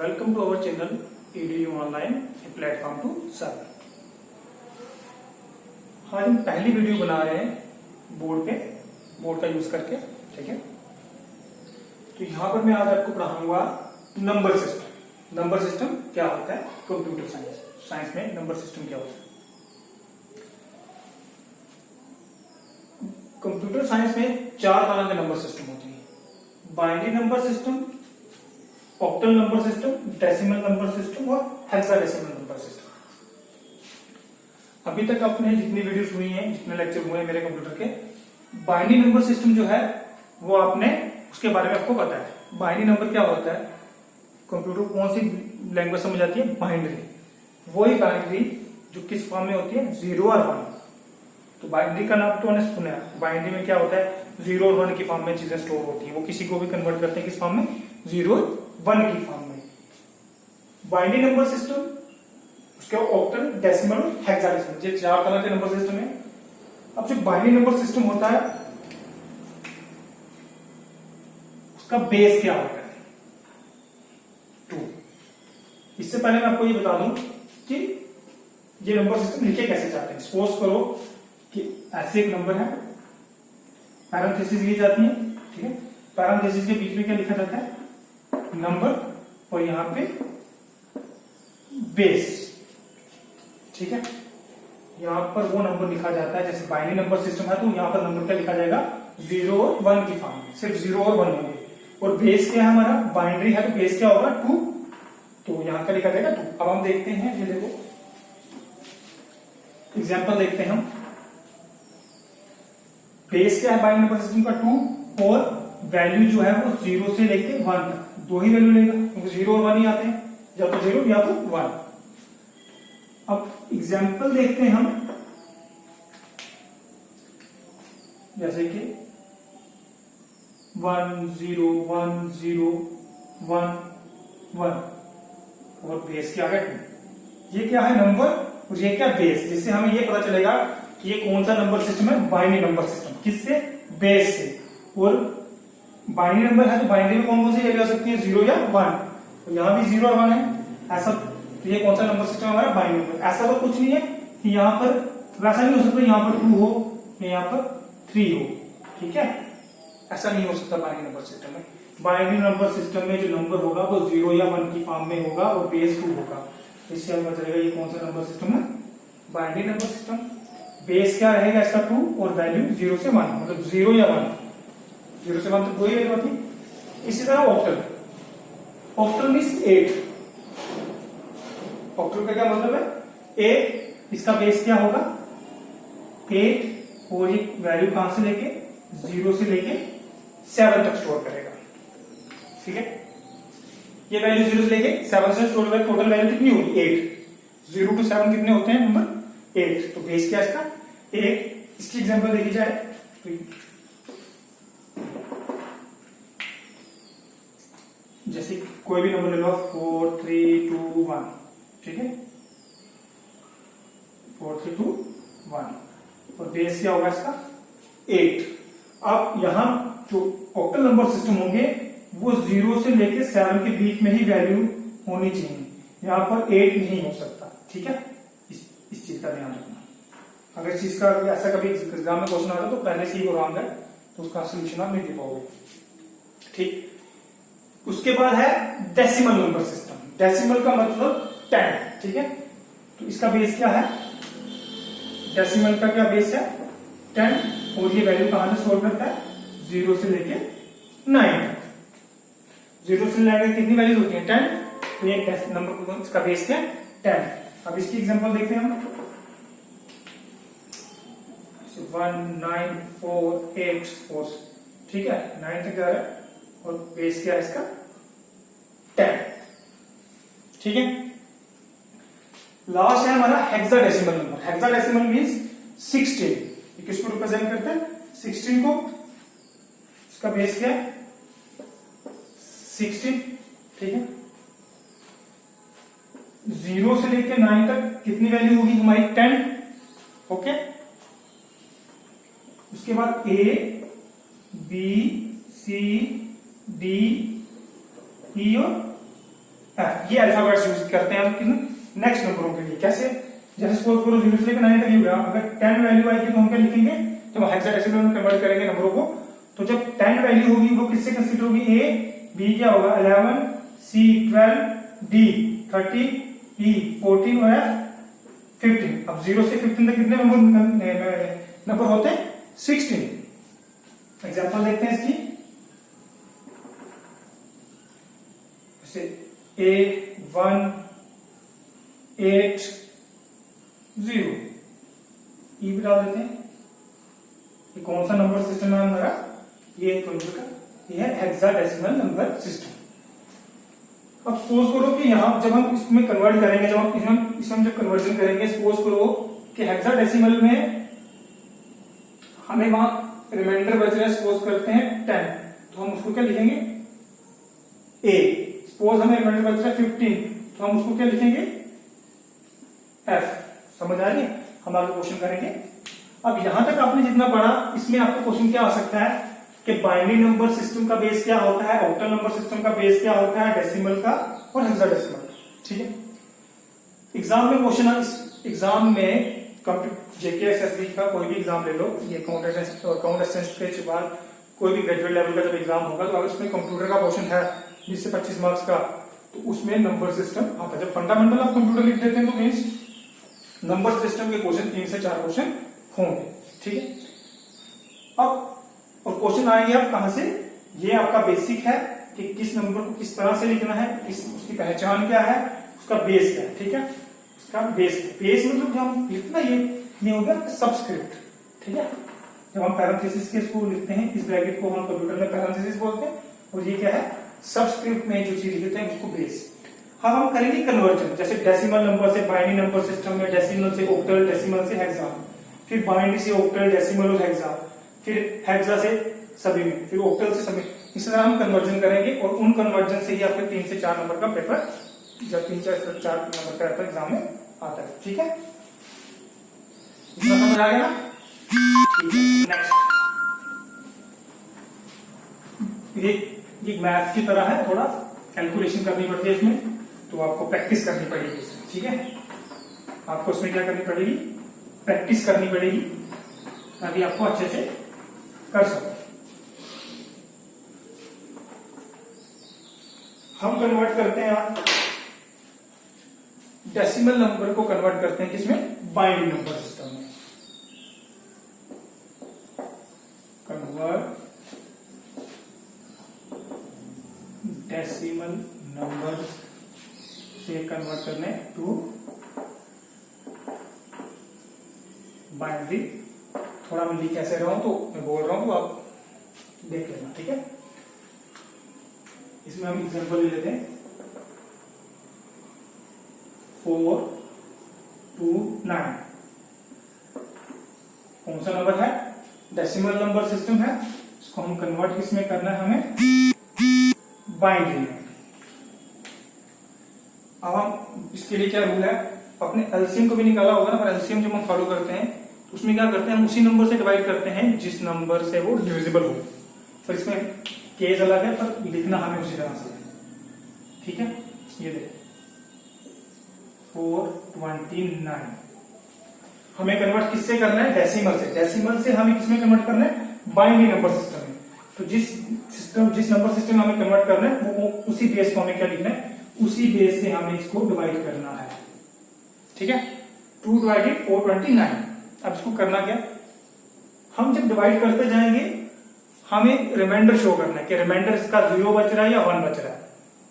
Welcome to our channel EDU Online, a platform to serve। आज हम पहली video बना रहे हैं बोर्ड का यूज करके, ठीक है। तो यहाँ पर मैं आज आपको पढ़ाऊंगा नंबर सिस्टम। नंबर सिस्टम क्या होता है कंप्यूटर साइंस में नंबर सिस्टम क्या होता है। कंप्यूटर साइंस में चार तरह के नंबर सिस्टम होते हैं: binary number system, octal number system, decimal number system और हेक्साडेसिमल नंबर सिस्टम। अभी तक आपने जितनी वीडियोस हुई हैं, जितने लेक्चर हुए हैं मेरे कंप्यूटर के, बाइनरी नंबर सिस्टम जो है वो आपने उसके बारे में आपको पता है। बाइनरी नंबर क्या होता है, कंप्यूटर कौन सी लैंग्वेज समझ आती है, बाइनरी। वही बाइनरी जो किस फॉर्म में होती है, 0 और 1। तो बाइनरी का नाम तो आपने सुना है। बाइनरी में क्या होता है, 0 और 1 की फॉर्म में चीजें स्टोर होती है। वो किसी को भी कन्वर्ट करते हैं किस फॉर्म में, 0 और 1 की फॉर्म में। बाइनरी नंबर सिस्टम, उसके ऑक्टल, डेसिमल और हेक्साडेसिमल, ये चार तरह के नंबर सिस्टम है। अब जो बाइनरी नंबर सिस्टम होता है उसका बेस क्या होता है, 2। इससे पहले मैं आपको ये बता दूं कि ये नंबर सिस्टम लिखे कैसे जाते हैं। सपोज करो कि ऐसे एक नंबर है, पैरेंथेसिस ली जाती है, ठीक है। पैरेंथेसिस के बीच में क्या लिखा जाता है, नंबर, और यहां पे बेस, ठीक है। यहां पर वो नंबर लिखा जाता है, जैसे बाइनरी नंबर सिस्टम है तो यहां पर नंबर क्या लिखा जाएगा, 0 और 1 की फॉर्म में, सिर्फ 0 और 1 होंगे। और बेस क्या है हमारा, बाइनरी है तो बेस क्या होगा, 2। तो यहां का लिखा जाएगा 2। अब हम देखते हैं, ये देखो एग्जाम्पल देखते हैं हम। बेस क्या है बाइनरी नंबर सिस्टम का, 2, और वैल्यू जो है वो 0 से लेके 1 तक, 2 ही वैल्यू लेगा क्योंकि 0 और 1 ही आते हैं, या तो 0 या तो 1। अब एग्जाम्पल देखते हैं हम, जैसे कि 1 0 1 0 1 1, और बेस क्या है 2। ये क्या है, नंबर, और ये क्या, बेस। जिससे हमें ये पता चलेगा कि ये कौन सा नंबर सिस्टम है, बाइनरी नंबर सिस्टम। किससे, बेस से। और बाइनरी नंबर है तो बाइनरी में कौन कौन सी वैल्यू आ सकती है, 0 या 1। तो यहां भी 0 और 1 है ऐसा। तो ये कौन सा नंबर सिस्टम है हमारा, बाइनरी नंबर। ऐसा तो कुछ नहीं है कि यहां पर, वैसा नहीं हो सकता यहां पर 2 हो या यहां पर 3 हो, ठीक है। ऐसा नहीं हो सकता बाइनरी नंबर सिस्टम में। बाइनरी नंबर सिस्टम में जो नंबर होगा वो 0 या 1 की फॉर्म में होगा और बेस 2 होगा। इससे हमें पता चलेगा ये कौन सा नंबर सिस्टम है, बाइनरी नंबर सिस्टम। बेस क्या रहेगा इसका, 2, और वैल्यू 0 से 1, मतलब 0 या 1। 0 से 1 तक वही वैल्यू होती। इसी तरह ऑक्टल, ऑक्टल मीन्स 8। ऑक्टल का क्या मतलब है, 8। इसका बेस क्या होगा, 8, और ये वैल्यू कहां से लेके, 0 से लेके 7 तक स्टोर करेगा, ठीक है। ये वैल्यू 0 से लेके 7 से स्टोर करेगा। टोटल वैल्यू कितनी होगी, 8। 0 to 7 कितने होते हैं नंबर, 8। तो बेस क्या है इसका, 8। इसकी एग्जांपल देखी जाए तो जैसे कोई भी नंबर ले लो, 4 3 2 1, ठीक है। 4 3 2 1, और बेस क्या होगा इसका, 8। अब यहां जो ऑक्टल नंबर सिस्टम होंगे वो 0 से लेके 7 के बीच में ही वैल्यू होनी चाहिए। यहां पर 8 नहीं हो सकता, ठीक है। इस चीज का ध्यान रखना। अगर इस चीज का ऐसा कभी एग्जाम में क्वेश्चन आता तो पहले से ही वो रॉन्ग है, तो उसका सोल्यूशन आप नहीं दे पाओगे, ठीक। उसके बाद है डेसिमल नंबर सिस्टम। डेसिमल का मतलब 10, ठीक है। तो इसका बेस क्या है, डेसिमल का क्या बेस है, 10, और ये वैल्यू कहां से स्टोर करता है, 0 से लेके 9 तक। 0 से लेकर कितनी वैल्यूज होती है, 10। तो ये नंबर, इसका बेस क्या है, 10। अब इसकी एग्जांपल देखते हैं हम। 1 9 4 8 4, ठीक है, 9 तक जा रहा है, और बेस क्या है इसका, 10, ठीक है। लास्ट है हमारा हेक्साडेसिमल नंबर। Hexadecimal means 16। ये किसको रिप्रेजेंट करता है, 16 को। इसका बेस क्या है, 16, ठीक है। 0 से लेकर 9 तक कितनी वैल्यू होगी हमारी, 10, ओके। उसके बाद A B C D E और एफ। ये अल्फाबेट्स यूज करते हैं हम किन नेक्स्ट नंबरों के लिए। कैसे? जैसे सपोज करो 0 से लेकर 9 तक ही हुआ, अगर 10 वैल्यू आएगी तो हम क्या लिखेंगे, जब हेक्साडेसिमल में कन्वर्ट करेंगे नंबरों को, तो जब 10 वैल्यू होगी वो किससे कंसीडर होगी, ए, बी क्या होगा 11, सी 12, डी 30, ई 14 और एफ 15। अब 0 से 15 तक कितने नंबर होते हैं, 16। एग्जाम्पल देखते हैं इसकी। जैसे A1 8 0, ई भी डाल देते हैं। ये कौन सा नंबर सिस्टम है हमारा, ये कंप्यूटर का, ये है हेक्साडेसिमल नंबर सिस्टम। अब सपोज करो कि यहां जब हम इसमें कन्वर्ट करेंगे, जब हम इसमें जब कन्वर्जन करेंगे, सपोज करो कि हेक्साडेसिमल में हमें वहां रिमाइंडर बच रहा है, सपोज करते हैं 10, तो हम उसको क्या लिखेंगे, ए। सपोज हमें रिमाइंडर बच रहा है 15, तो हम उसको क्या लिखेंगे, एफ। समझ आ रही है? हम आगे क्वेश्चन करेंगे। अब यहां तक आपने जितना पढ़ा, इसमें आपको क्वेश्चन क्या आ सकता है कि बाइनरी नंबर सिस्टम का बेस क्या होता है, ऑक्टल नंबर सिस्टम का बेस क्या होता है, डेसिमल का और हेक्साडेसिमल। ठीक है, एग्जाम में क्वेश्चन, एग्जाम में जेके एसएसबी का कोई भी एग्जाम ले लो, ये अकाउंट असिस्टेंट के बाद कोई भी ग्रेजुएट लेवल का जब एग्जाम होगा, तो अगर उसमें कंप्यूटर का क्वेश्चन है 20 से 25 मार्क्स का, तो उसमें नंबर सिस्टम आता है। जब फंडामेंटल ऑफ कंप्यूटर लिख देते हैं तो मीन्स नंबर सिस्टम के क्वेश्चन 3 से 4 क्वेश्चन होंगे। ठीक है, अब और क्वेश्चन आएंगे आप कहां से, ये आपका बेसिक है कि किस नंबर को किस तरह से लिखना है, उसकी पहचान क्या है, उसका बेस क्या है। ठीक है, उसका बेस मतलब जब हम लिखना, ये हो गया सबस्क्रिप्ट। ठीक है, जब हम पैरेंथेसिस के इसको लिखते हैं, इस ब्रैकेट को हम कंप्यूटर में पैरेंथेसिस बोलते हैं, और ये क्या है, सबस्क्रिप्ट में जो चीज लिखते हैं उसको बेस। हम करेंगे कन्वर्जन, जैसे डेसिमल नंबर से बाइनरी नंबर सिस्टम में, डेसिमल से ऑक्टल, डेसिमल से हेक्सा, फिर बाइनरी से ऑक्टल, डेसिमल और हेक्सा, फिर हेक्सा से सभी में, फिर ऑक्टल से सभी। इस तरह हम कन्वर्जन करेंगे, और उन कन्वर्जन से ही आपके 3 से 4 नंबर का पेपर, जब 3 से 4 नंबर का पेपर एग्जाम में आता है। ठीक है, इतना समझ आ गया ना? ठीक है, नेक्स्ट, ये मैथ्स की तरह है, थोड़ा कैलकुलेशन करनी पड़ती है इसमें, तो आपको प्रैक्टिस करनी पड़ेगी इसमें। ठीक है, आपको इसमें क्या करनी पड़ेगी, प्रैक्टिस करनी पड़ेगी, ताकि आपको अच्छे से कर सको। हम कन्वर्ट करते हैं, आप डेसिमल नंबर को कन्वर्ट करते हैं किसमें, बाइनरी नंबर सिस्टम में। कन्वर्ट डेसिमल नंबर से कन्वर्ट करने टू बाइनरी। थोड़ा मैं लिख कैसे रहा हूं, तो मैं बोल रहा हूं तो आप देख लेना। ठीक है, इसमें हम एग्जांपल ले लेते हैं, 4 2 9। कौन सा नंबर है, डेसिमल नंबर सिस्टम है, इसको हम कन्वर्ट किसमें करना है, हमें बाइनरी में। अब हम इसके लिए क्या रूल है, अपने एलसीएम को भी निकाला होगा ना, पर एलसीएम जब हम फॉलो करते हैं तो उसमें क्या करते हैं, हम उसी नंबर से डिवाइड करते हैं जिस नंबर से वो डिविजिबल हो। पर इसमें केस अलग है, पर लिखना हमें उसी तरह से है। ठीक है, ये देखो 429 हमें कन्वर्ट किससे करना है, डेसिमल से। डेसिमल से हमें किसमें कन्वर्ट करना है, बाइनरी नंबर सिस्टम में। तो जिस नंबर सिस्टम में हमें कन्वर्ट करना है, वो उसी बेस को हमें क्या लिखना है, उसी बेस से हमें इसको डिवाइड करना है। ठीक है, 2 डिवाइडेड 429। अब इसको करना क्या, हम जब डिवाइड करते जाएंगे हमें रिमाइंडर शो करना है कि रिमाइंडर इसका 0 बच रहा है या 1 बच रहा है।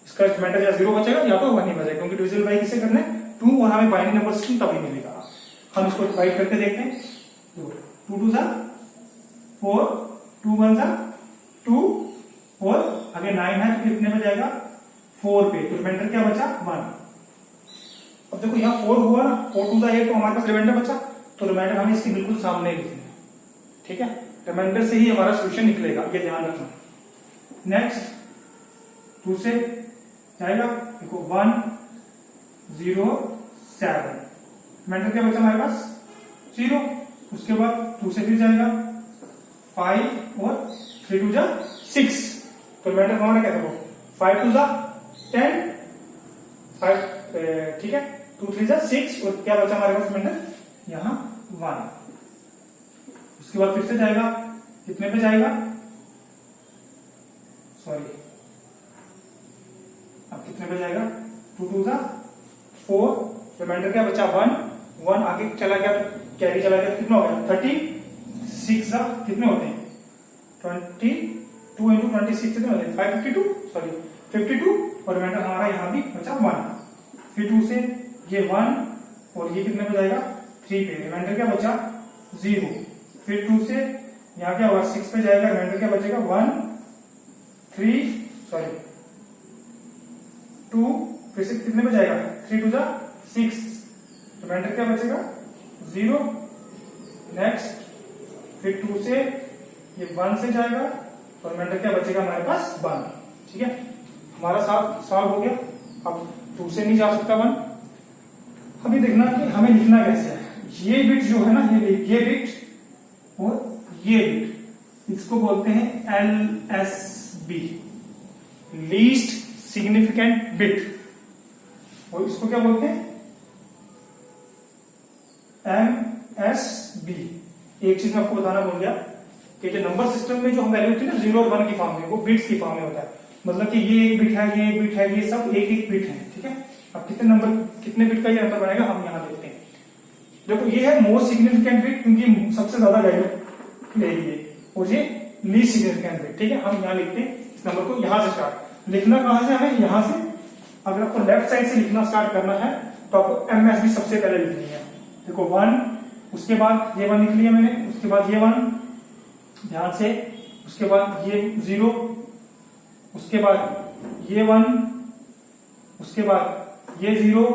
इसका रिमाइंडर या 0 बचेगा या तो 1 ही बचेगा, क्योंकि डिविजिबल बाय किससे करना है, 2, और हमें बाइनरी नंबर सिस्टम तभी मिलेगा। हम इसको डिवाइड करके देखते हैं, 2 2 जा 4, 2 1 जा 2, और अगर 9 है तो कितने में जाएगा, 4 पे, तो रिमाइंडर क्या बचा, 1। अब देखो यहाँ 4 हुआ ना, 4 2 जा 8, तो हमारे पास रिमाइंडर बचा, तो रिमाइंडर हमें इसके बिल्कुल सामने लिखना है। ठीक है, रिमाइंडर से ही हमारा सोल्यूशन निकलेगा, ये ध्यान रखना। नेक्स्ट 2 से जाएगा, देखो 1 0 7, रिमाइंडर क्या बचा हमारे पास, 0। उसके बाद 2 से फिर जाएगा 5, और 3 2 जा 6, तो रिमाइंडर हमारा क्या देखो, 5 2 जा 10, 5 ठीक है, 2 3 6 और क्या बचा हमारे पास रिमाइंडर यहाँ 1। उसके बाद फिर से जाएगा, कितने पे जाएगा, सॉरी अब कितने पे जाएगा, 2 2 4, रिमाइंडर क्या बचा 1 आगे चला गया तो कैरी चला गया, कितना हो गया 36 कितने होते हैं 22 into 26 कितने होते हैं 552 सॉरी 52 और रिमाइंडर हमारा यहाँ भी बचा 1। फिर 2 से ये 1 और ये कितने पे जाएगा 3 पे, रिमाइंडर क्या बचा 0। फिर 2 से यहाँ क्या होगा 6 पे जाएगा, रिमाइंडर क्या बचेगा 1 3 सॉरी 2, फिर से कितने पे जाएगा 3 2 6, रिमाइंडर क्या बचेगा 0। नेक्स्ट फिर 2 से ये 1 से जाएगा और रिमाइंडर क्या बचेगा हमारे पास 1। ठीक है, हमारा सॉल्व हो गया। अब 2 से नहीं जा सकता 1। अभी देखना कि हमें लिखना कैसे है। ये बिट जो है ना, ये बिट और ये बिट, इसको बोलते हैं LSB, लीस्ट सिग्निफिकेंट बिट, और इसको क्या बोलते हैं MSB। एक चीज मैं आपको बताना भूल गया कि जो नंबर सिस्टम में जो हम वैल्यू होती है ना 0 और 1 की फॉर्म में, वो बिट्स की फॉर्म में होता है। मतलब कि ये एक बिट है, ये एक बिट है, ये सब एक एक बिट है। ठीक है, अब कितने बिट का ये नंबर बनेगा हम यहाँ देखते हैं। देखो ये है मोस्ट सिग्निफिकेंट बिट क्योंकि सबसे ज्यादा वैल्यू लेगी है, और ये लीस्ट सिग्निफिकेंट बिट। ठीक है, हम यहाँ लिखते हैं इस नंबर को, यहाँ से स्टार्ट लिखना कहां से, हमें यहाँ से। अगर आपको लेफ्ट साइड से लिखना स्टार्ट करना है तो आपको MSB सबसे पहले लिखनी है। देखो 1, उसके बाद ये 1 लिख लिया मैंने, उसके बाद ये 1 ध्यान से, उसके बाद ये 0, उसके बाद ये 1, उसके बाद ये 0,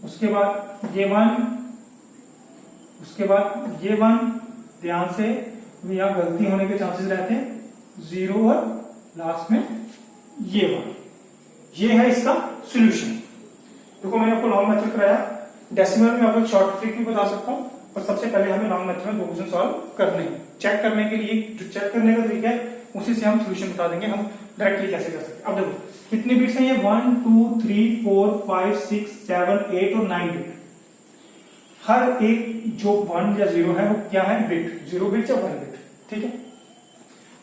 उसके बाद ये 1, उसके बाद ये 1। ध्यान से, यहाँ गलती होने के चांसेस रहते हैं, 0 और लास्ट में ये 1। ये है इसका सॉल्यूशन। देखो मैंने आपको लॉन्ग मेथड कराया, डेसिमल में आपको शॉर्ट ट्रिक भी बता सकता हूं, और सबसे पहले हमें लॉन्ग मेथड में 2 क्वेश्चन सॉल्व करने हैं। चेक करने के लिए जो चेक करने का तरीका है उसी से हम सॉल्यूशन बता देंगे हम डायरेक्टली कैसे कर सकते हैं। अब देखो कितने बिट्स हैं ये, 1 2 3 4 5 6 7 8 और 9 बिट। हर एक जो 1 या 0 है वो क्या है, बिट, 0 बिट या 1 बिट। ठीक है,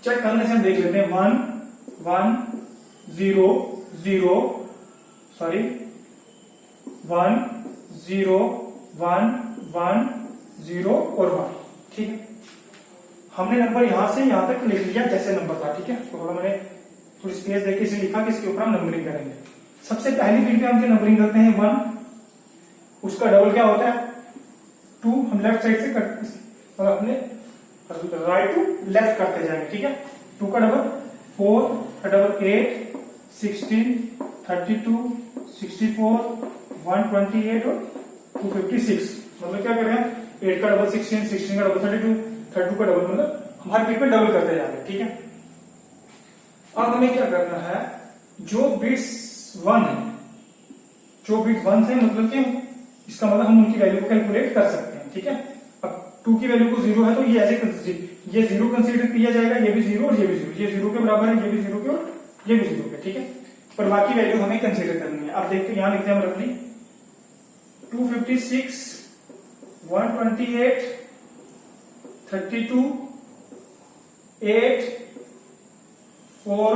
चेक करने से हम देख लेते हैं 1 1 0 0 सॉरी 1 0 1 1 0 और 1। ठीक है, हमने नंबर यहां से यहां तक लिख लिया जैसे नंबर था। ठीक है, उसको थोड़ा मैंने थोड़ी स्पेस देके इसे लिखा कि इसके ऊपर हम नंबरिंग करेंगे। सबसे पहली बिट पे हम जो नंबरिंग करते हैं 1, उसका डबल क्या होता है 2। हम लेफ्ट साइड से और अपने राइट टू लेफ्ट करते जाएंगे। ठीक है, 2 का डबल 4 का डबल 8 16 32 64 128 और 256। मतलब क्या कर रहे हैं, 8 का डबल 16 16 का डबल 32 32 का डबल, मतलब हमारे बिट पे डबल करते जा रहे हैं। ठीक है, अब हमें क्या करना है, जो बिट्स 1 है, जो बिट 1 है मतलब कि इसका मतलब हम उनकी वैल्यू को कैलकुलेट कर सकते हैं। ठीक है, अब 2 की वैल्यू को 0 है तो ये ऐसे ये 0 कंसीडर किया जाएगा, ये भी 0 और ये भी 0, ये 0 के बराबर है, ये भी 0 के और ये भी 0 के। ठीक है, पर बाकी वैल्यू हमें कंसीडर करनी है। अब देखते हैं, यहां लिखते हैं हम रफली 256 128 32 8 4 और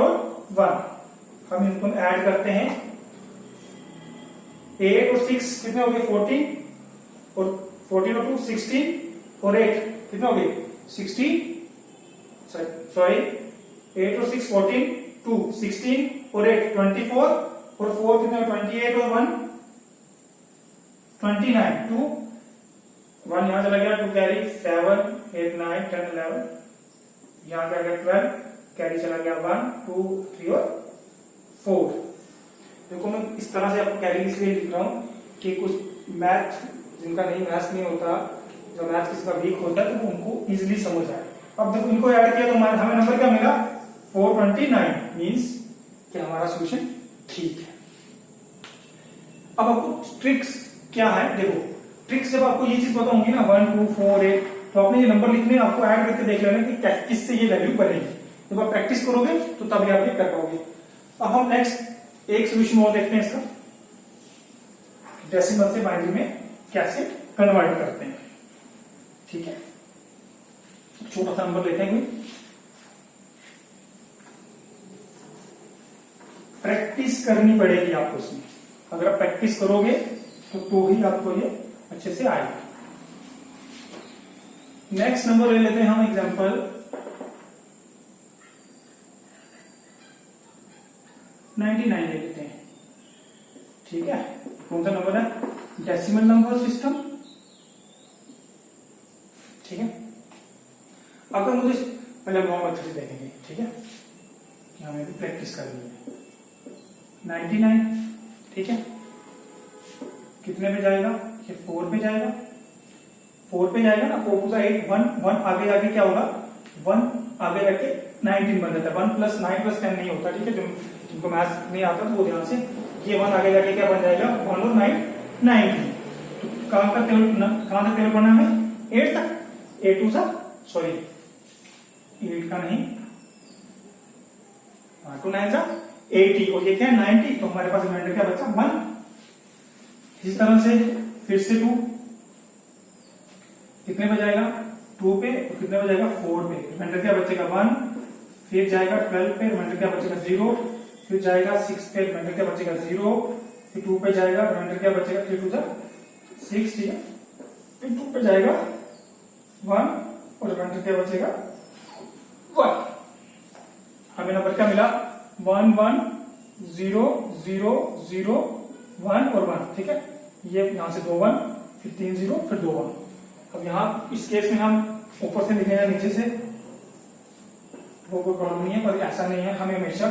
1। हम इनको ऐड करते हैं, 8 और 6 कितने हो गए 14 और 14 और 2 16 और 8 कितने हो गए 60 सॉरी 8 और 6 14 2 16 और 8 24 और 4 कितने 28 और 1 29 2 1 यहां चला गया, 2 कैरी 7 8 9 10 11 यहां क्या गया 12 कैरी चला गया 1 2 3 और 4। देखो मैं इस तरह से आपको कैरी इसलिए लिख रहा हूं कि कुछ मैथ जिनका मैथ्स नहीं होता, जो मैथ किसी का वीक होता है, तो उनको इजीली समझ आए। अब देखो इनको ऐड किया तो हमें नंबर क्या मिला 429, मींस कि हमारा सॉल्यूशन ठीक है। अब आपको ट्रिक्स क्या है, देखो ट्रिक्स जब आपको ये चीज पता होंगी ना 1 2 4 8, तो आपने ये नंबर लिखने आपको ऐड करके देख लेना कि किससे ये वैल्यू बनेगी। जब आप प्रैक्टिस करोगे तो तभी आप ये कर पाओगे। अब हम नेक्स्ट एक सोल्यूशन और देखते हैं इसका, डेसिमल से बाइनरी में कैसे कन्वर्ट करते हैं। ठीक है, छोटा सा नंबर लेते हैं, प्रैक्टिस करनी पड़ेगी आपको इसमें। अगर आप प्रैक्टिस करोगे तो ही आपको ये अच्छे से आएगा। नेक्स्ट नंबर ले लेते हैं हम एग्जांपल 99 ले लेते हैं। ठीक है, कौन सा नंबर है? Decimal number system. ठीक है, अगर मुझे पहले लॉन्ग मेथड से देखेंगे। ठीक है, कि हमें भी प्रैक्टिस करनी है। 99, ठीक है, कितने पे जाएगा? ये 4 पे जाएगा। 4 पे जाएगा ना, 4 टू 8, 1 आगे जाके क्या होगा? 1 आगे जाके 19 बन जाता है। 1 + 9 + 10 नहीं होता। ठीक है, जिनको मैथ्स नहीं आता तो वो ध्यान से, ये 1 आगे जाके क्या बन जाएगा? 1 और 9 19। तो कहां तक टेबल पढ़ना है? 8 तक। 8 टू 8 का नहीं, 2 9 सा 80 और ये क्या है? 90। तो हमारे पास रिमाइंडर क्या बचा? 1। इसी तरह से फिर से 2 कितने पे जाएगा? 2 पे। और कितने पे जाएगा? 4 पे। रिमाइंडर क्या बचेगा? 1। फिर जाएगा 12 पे, रिमाइंडर क्या बचेगा? 0। फिर जाएगा 6 पे, रिमाइंडर क्या बचेगा? 0। फिर 2 पे जाएगा, रिमाइंडर क्या बचेगा? 3 टू 6। ठीक है, फिर 2 पे जाएगा 1 और रिमाइंडर क्या बचेगा? 1। हमें नंबर क्या मिला? 1 1 0 0 0 1 और 1। ठीक है, ये यहां से 2 1, फिर 3 0, फिर 2 1। अब यहां इस केस में हम ऊपर से लिखेंगे नीचे से, वो कोई प्रॉब्लम नहीं है, पर ऐसा नहीं है, हमें हमेशा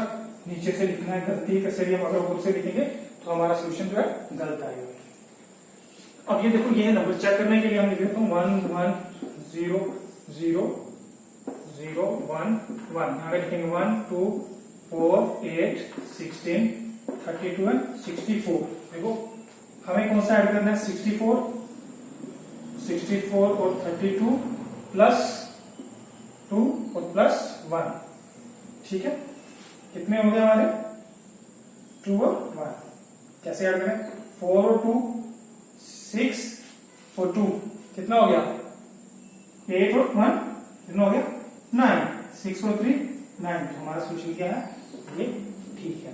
नीचे से लिखना है। गलती कैसे भी हम अगर ऊपर से लिखेंगे तो हमारा सोल्यूशन जो है गलत आएगा। अब ये देखो, ये नंबर चेक करने के लिए हम लिख देता हूं 1 1 0 0 0 1 1। यहां पे लिखेंगे 1 2 4 8 16 32 एंड 64। देखो हमें कौन सा ऐड करना है? 64 और 32 प्लस 2 और प्लस 1। ठीक है, कितने हो गए हमारे? 2 और 1। कैसे ऐड करें? 4 और 2 6 और 2 कितना हो गया? 8 और 1 कितना हो गया? 9। 6 और 3 9। तो हमारा सोल्यूशन क्या है? ये ठीक है।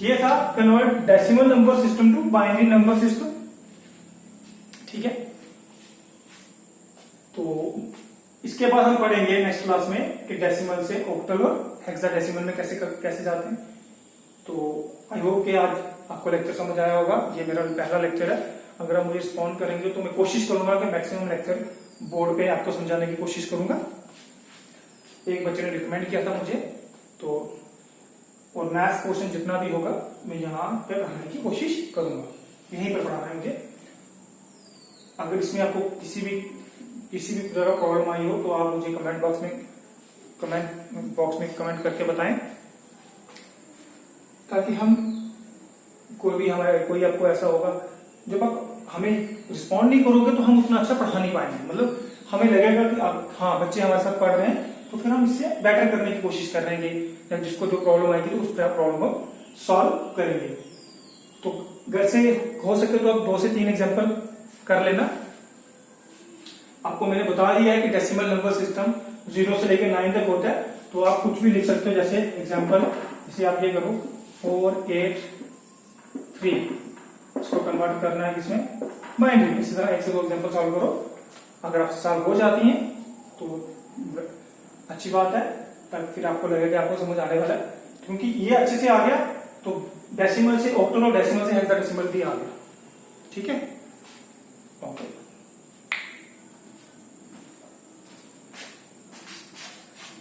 ये था convert decimal number system to binary number system. ठीक है, तो इसके बाद हम पढ़ेंगे नेक्स्ट क्लास में कि डेसिमल से ऑक्टल और हेक्साडेसिमल में कैसे जाते हैं। तो आई होप कि आज आपको लेक्चर समझ आया होगा। ये मेरा पहला लेक्चर है। अगर आप मुझे रिस्पॉन्ड करेंगे तो मैं कोशिश करूंगा कि मैक्सिमम लेक्चर बोर्ड पे आपको समझाने की कोशिश करूंगा। एक बच्चे ने रिकमेंड किया था मुझे, तो और मैथ्स क्वेश्चन जितना भी होगा मैं यहाँ पे पढ़ाने की कोशिश करूंगा। यहीं पर पढ़ाना है मुझे। अगर इसमें आपको किसी भी तरह का प्रॉब्लम आई हो तो आप मुझे कमेंट बॉक्स में कमेंट करके बताएं, ताकि हम कोई आपको ऐसा होगा जब आप हमें रिस्पॉन्ड नहीं करोगे तो हम उतना अच्छा पढ़ा नहीं पाएंगे। मतलब हमें लगेगा कि आप हाँ बच्चे हमारे साथ पढ़ रहे हैं, तो फिर हम इससे बेटर करने की कोशिश करेंगे, या जिसको जो प्रॉब्लम आएगी तो उस प्रॉब्लम को सॉल्व करेंगे। तो घर से हो सके तो आप 2 से 3 एग्जांपल कर लेना। आपको मैंने बता दिया है कि डेसिमल नंबर सिस्टम 0 से लेकर 9 तक होता है, तो आप कुछ भी लिख सकते हो। जैसे एग्जांपल, जैसे आप ये करो 4 8 3, इसको कन्वर्ट करना है किसमें? बाइनरी। इसी तरह 1 से 2 एग्जांपल सॉल्व करो। अगर आपसे सॉल्व हो जाती हैं तो अच्छी बात है, तब फिर आपको लगेगा आपको समझ आने वाला है, क्योंकि ये अच्छे से आ गया तो डेसिमल से ऑक्टल और डेसिमल से हेक्साडेसिमल भी आ गया। ठीक है, ओके।